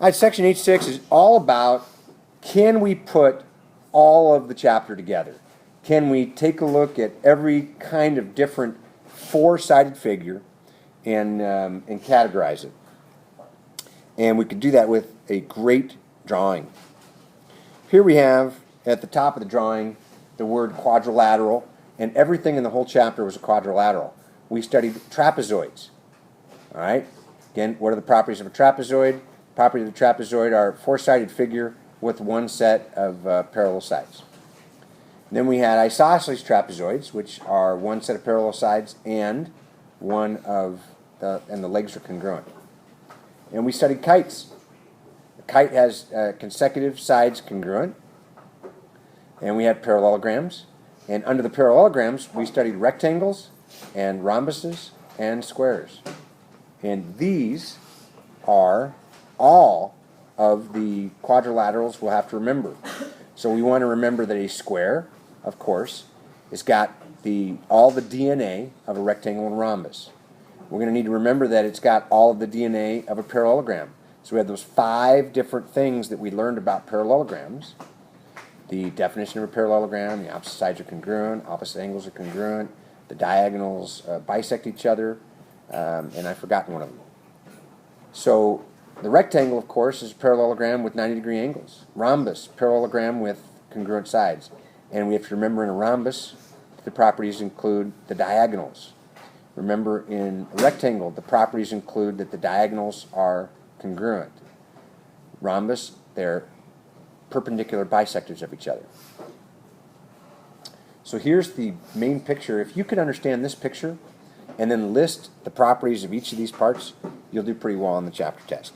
All right, section H6 is all about, can we put all of the chapter together? Can we take a look at every kind of different four-sided figure and categorize it? And we could do that with a great drawing. Here we have at the top of the drawing the word quadrilateral, and everything in the whole chapter was a quadrilateral. We studied trapezoids. All right. Again, what are the properties of a trapezoid? Properties of a trapezoid are a four-sided figure with one set of parallel sides. Then we had isosceles trapezoids, which are one set of parallel sides and the legs are congruent. And we studied kites. A kite has consecutive sides congruent. And we had parallelograms. And under the parallelograms, we studied rectangles and rhombuses and squares. And these are all of the quadrilaterals we'll have to remember. So we want to remember that a square, of course, has got all the DNA of a rectangle and rhombus. We're going to need to remember that it's got all of the DNA of a parallelogram. So we have those 5 different things that we learned about parallelograms. The definition of a parallelogram: the opposite sides are congruent, opposite angles are congruent, the diagonals bisect each other, and I've forgotten one of them. So the rectangle, of course, is a parallelogram with 90-degree angles. Rhombus, parallelogram with congruent sides. And we have to remember in a rhombus, the properties include the diagonals. Remember in a rectangle, the properties include that the diagonals are congruent. Rhombus, they're perpendicular bisectors of each other. So here's the main picture. If you could understand this picture and then list the properties of each of these parts, you'll do pretty well on the chapter test.